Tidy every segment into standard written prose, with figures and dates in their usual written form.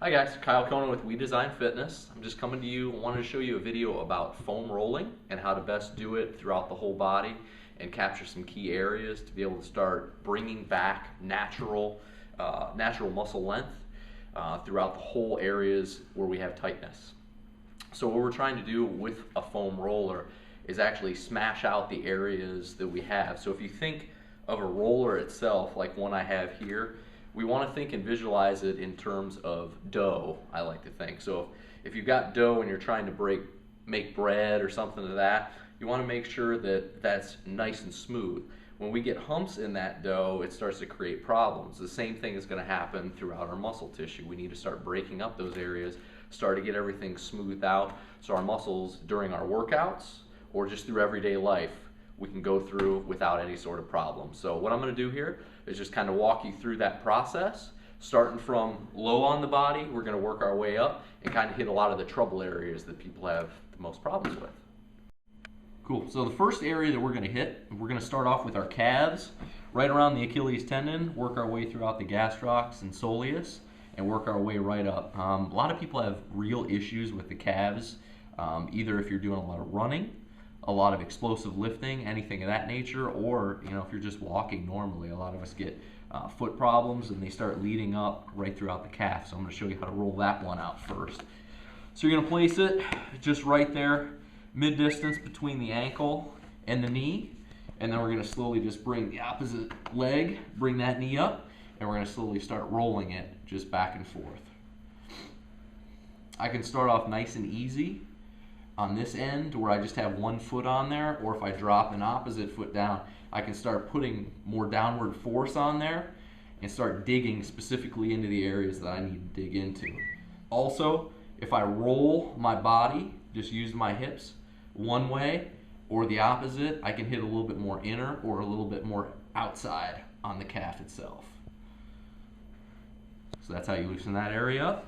Hi guys, Kyle Conan with We Design Fitness. I'm just coming to you, wanted to show you a video about foam rolling and how to best do it throughout the whole body and capture some key areas to be able to start bringing back natural muscle length throughout the whole areas where we have tightness. So what we're trying to do with a foam roller is actually smash out the areas that we have. So if you think of a roller itself, like one I have here, we want to think and visualize it in terms of dough, I like to think. So if you've got dough and you're trying to make bread or something to that, you want to make sure that that's nice and smooth. When we get humps in that dough, it starts to create problems. The same thing is going to happen throughout our muscle tissue. We need to start breaking up those areas, start to get everything smoothed out so our muscles during our workouts or just through everyday life we can go through without any sort of problem. So what I'm going to do here is just kind of walk you through that process. Starting from low on the body, we're going to work our way up and kind of hit a lot of the trouble areas that people have the most problems with. Cool, so the first area that we're going to hit, we're going to start off with our calves, right around the Achilles tendon, work our way throughout the gastrocs and soleus, and work our way right up. A lot of people have real issues with the calves, either if you're doing a lot of running, a lot of explosive lifting, anything of that nature, or if you're just walking normally. A lot of us get foot problems and they start leading up right throughout the calf. So I'm going to show you how to roll that one out first. So you're going to place it just right there, mid-distance between the ankle and the knee, and then we're going to slowly just bring the opposite leg, bring that knee up, and we're going to slowly start rolling it just back and forth. I can start off nice and easy on this end where I just have one foot on there, or if I drop an opposite foot down, I can start putting more downward force on there and start digging specifically into the areas that I need to dig into. Also, if I roll my body, just use my hips one way or the opposite, I can hit a little bit more inner or a little bit more outside on the calf itself. So that's how you loosen that area up.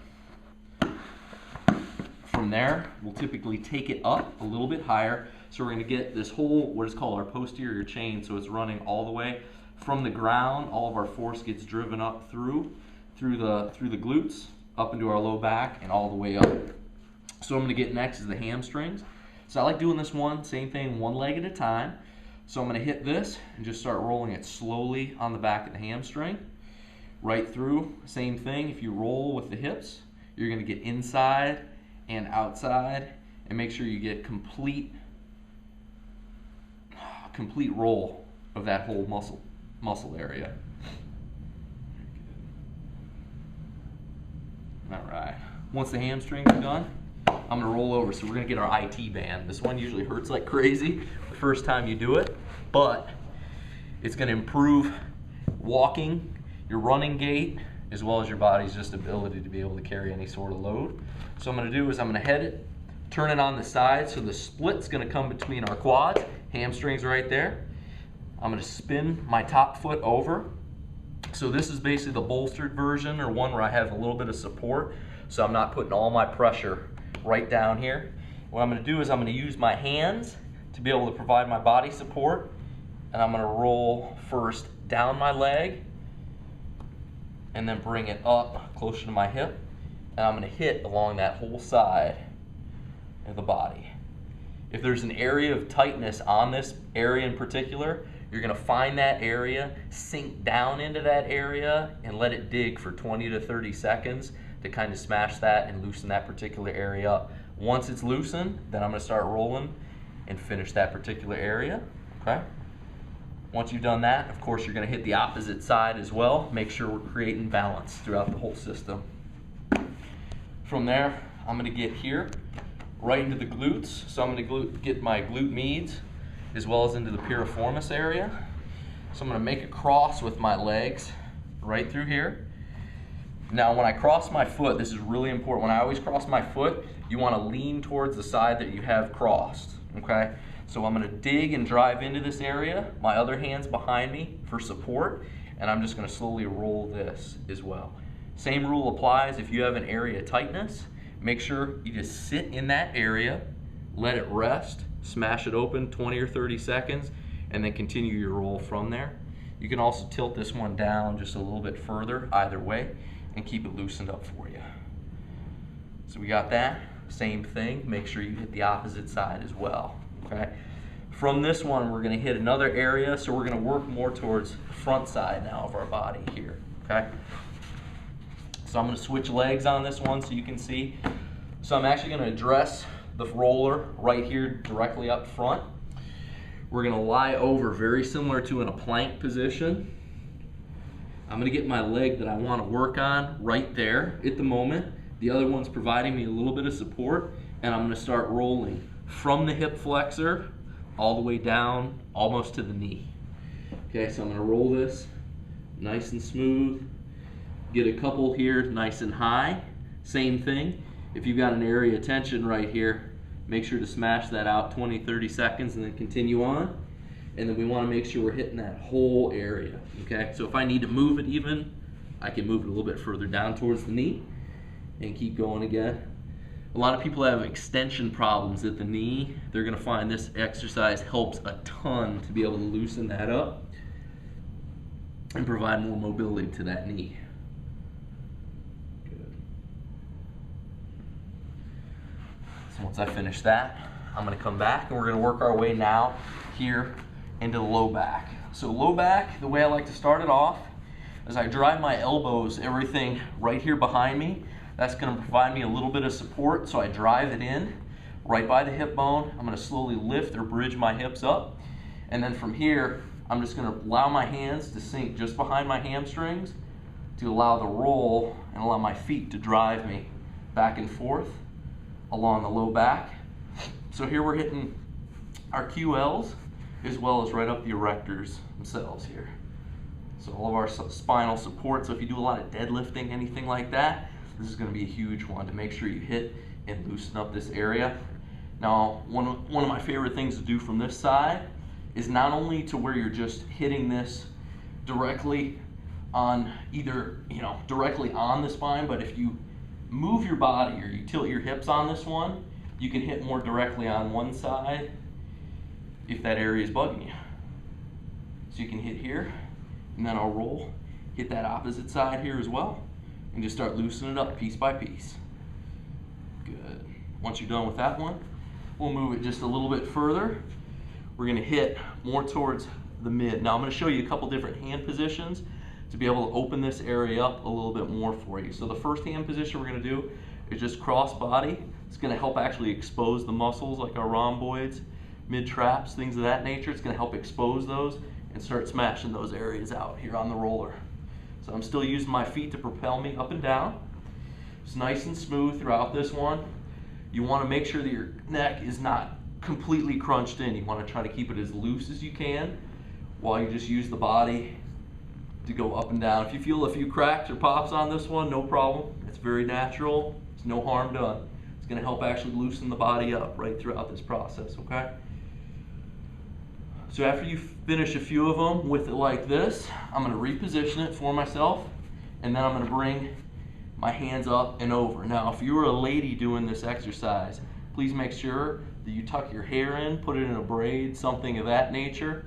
From there, we'll typically take it up a little bit higher. So we're going to get this whole, what is called our posterior chain, so it's running all the way from the ground. All of our force gets driven up through the glutes, up into our low back, and all the way up. So what I'm going to get next is the hamstrings. So I like doing this one, same thing, one leg at a time. So I'm going to hit this and just start rolling it slowly on the back of the hamstring. Right through, same thing. If you roll with the hips, you're going to get inside and outside, and make sure you get complete roll of that whole muscle area. All right. Once the hamstrings are done, I'm gonna roll over. So we're gonna get our IT band. This one usually hurts like crazy the first time you do it, but it's gonna improve walking, your running gait, as well as your body's just ability to be able to carry any sort of load. So what I'm going to do is I'm going to head it, turn it on the side, so the split's going to come between our quads, hamstrings right there. I'm going to spin my top foot over. So this is basically the bolstered version, or one where I have a little bit of support, so I'm not putting all my pressure right down here. What I'm going to do is I'm going to use my hands to be able to provide my body support, and I'm going to roll first down my leg, and then bring it up closer to my hip, and I'm going to hit along that whole side of the body. If there's an area of tightness on this area in particular, you're going to find that area, sink down into that area, and let it dig for 20 to 30 seconds to kind of smash that and loosen that particular area up. Once it's loosened, then I'm going to start rolling and finish that particular area. Okay? Once you've done that, of course, you're going to hit the opposite side as well. Make sure we're creating balance throughout the whole system. From there, I'm going to get here, right into the glutes. So I'm going to get my glute medius as well as into the piriformis area. So I'm going to make a cross with my legs right through here. Now when I cross my foot, this is really important. When I always cross my foot, you want to lean towards the side that you have crossed. Okay? So I'm going to dig and drive into this area. My other hand's behind me for support, and I'm just going to slowly roll this as well. Same rule applies if you have an area of tightness. Make sure you just sit in that area, let it rest, smash it open 20 or 30 seconds, and then continue your roll from there. You can also tilt this one down just a little bit further either way and keep it loosened up for you. So we got that, same thing. Make sure you hit the opposite side as well, okay? From this one, we're gonna hit another area, so we're gonna work more towards the front side now of our body here, okay? So I'm gonna switch legs on this one so you can see. So I'm actually gonna address the roller right here directly up front. We're gonna lie over very similar to in a plank position. I'm gonna get my leg that I wanna work on right there at the moment. The other one's providing me a little bit of support, and I'm gonna start rolling from the hip flexor all the way down almost to the knee. Okay, so I'm gonna roll this nice and smooth. Get a couple here nice and high. Same thing. If you've got an area of tension right here, make sure to smash that out 20, 30 seconds and then continue on. And then we want to make sure we're hitting that whole area. Okay, so if I need to move it even, I can move it a little bit further down towards the knee and keep going again. A lot of people have extension problems at the knee. They're going to find this exercise helps a ton to be able to loosen that up and provide more mobility to that knee. Once I finish that, I'm going to come back and we're going to work our way now here into the low back. So low back, the way I like to start it off is I drive my elbows, everything right here behind me. That's going to provide me a little bit of support, so I drive it in right by the hip bone. I'm going to slowly lift or bridge my hips up, and then from here I'm just going to allow my hands to sink just behind my hamstrings to allow the roll and allow my feet to drive me back and forth along the low back. So here we're hitting our QLs as well as right up the erectors themselves here. So all of our spinal support. So if you do a lot of deadlifting, anything like that, this is going to be a huge one to make sure you hit and loosen up this area. Now, one of my favorite things to do from this side is not only to where you're just hitting this directly on either, directly on the spine, but if you move your body or you tilt your hips on this one, you can hit more directly on one side if that area is bugging you. So you can hit here, and then I'll roll, hit that opposite side here as well, and just start loosening it up piece by piece. Good. Once you're done with that one, we'll move it just a little bit further. We're gonna hit more towards the mid. Now I'm gonna show you a couple different hand positions to be able to open this area up a little bit more for you. So the first hand position we're gonna do is just cross body. It's gonna help actually expose the muscles like our rhomboids, mid-traps, things of that nature. It's gonna help expose those and start smashing those areas out here on the roller. So I'm still using my feet to propel me up and down. It's nice and smooth throughout this one. You wanna make sure that your neck is not completely crunched in. You wanna try to keep it as loose as you can while you just use the body to go up and down. If you feel a few cracks or pops on this one, no problem. It's very natural. It's no harm done. It's going to help actually loosen the body up right throughout this process, okay? So after you finish a few of them with it like this, I'm going to reposition it for myself, and then I'm going to bring my hands up and over. Now, if you were a lady doing this exercise, please make sure that you tuck your hair in, put it in a braid, something of that nature,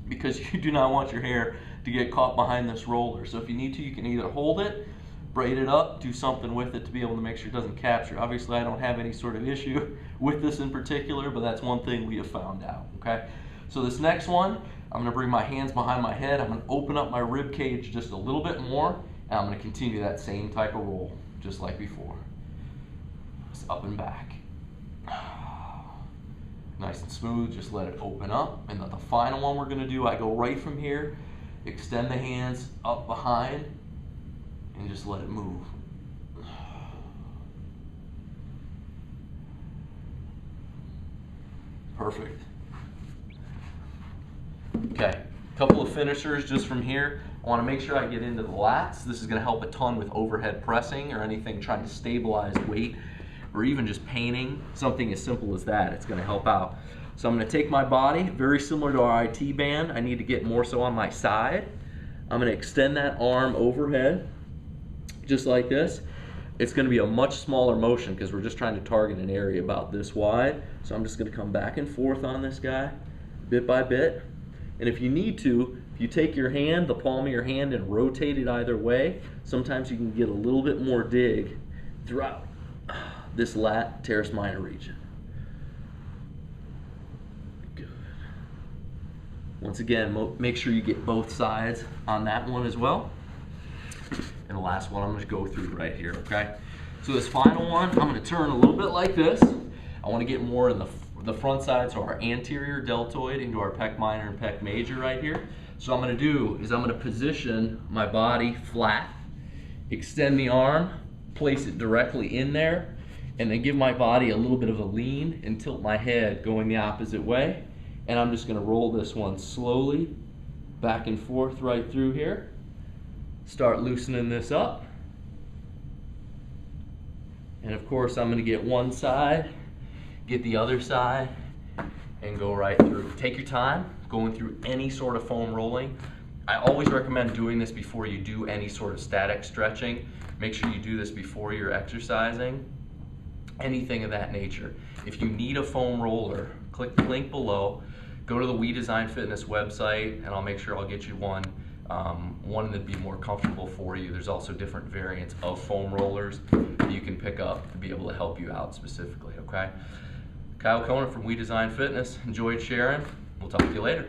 because you do not want your hair to get caught behind this roller. So if you need to, you can either hold it, braid it up, do something with it to be able to make sure it doesn't capture. Obviously, I don't have any sort of issue with this in particular, but that's one thing we have found out, okay? So this next one, I'm gonna bring my hands behind my head, I'm gonna open up my rib cage just a little bit more, and I'm gonna continue that same type of roll, just like before. Just up and back. Nice and smooth, just let it open up. And then the final one we're gonna do, I go right from here, extend the hands up behind, and just let it move. Perfect. Okay, a couple of finishers just from here. I want to make sure I get into the lats. This is going to help a ton with overhead pressing or anything trying to stabilize weight, or even just painting, something as simple as that. It's going to help out. So I'm going to take my body, very similar to our IT band. I need to get more so on my side. I'm going to extend that arm overhead, just like this. It's going to be a much smaller motion because we're just trying to target an area about this wide. So I'm just going to come back and forth on this guy, bit by bit. And if you need to, if you take your hand, the palm of your hand, and rotate it either way, sometimes you can get a little bit more dig throughout. this lat teres minor region. Good. Once again, make sure you get both sides on that one as well. And the last one I'm going to go through right here, okay? So this final one, I'm going to turn a little bit like this. I want to get more in the front side, so our anterior deltoid into our pec minor and pec major right here. So what I'm going to do is I'm going to position my body flat, extend the arm, place it directly in there, and then give my body a little bit of a lean and tilt my head going the opposite way. And I'm just going to roll this one slowly back and forth right through here. Start loosening this up. And of course I'm going to get one side, get the other side, and go right through. Take your time going through any sort of foam rolling. I always recommend doing this before you do any sort of static stretching. Make sure you do this before you're exercising. Anything of that nature. If you need a foam roller, click the link below, go to the We Design Fitness website, and I'll make sure I'll get you one that'd be more comfortable for you. There's also different variants of foam rollers that you can pick up to be able to help you out specifically, okay? Kyle Conan from We Design Fitness. Enjoyed sharing. We'll talk to you later.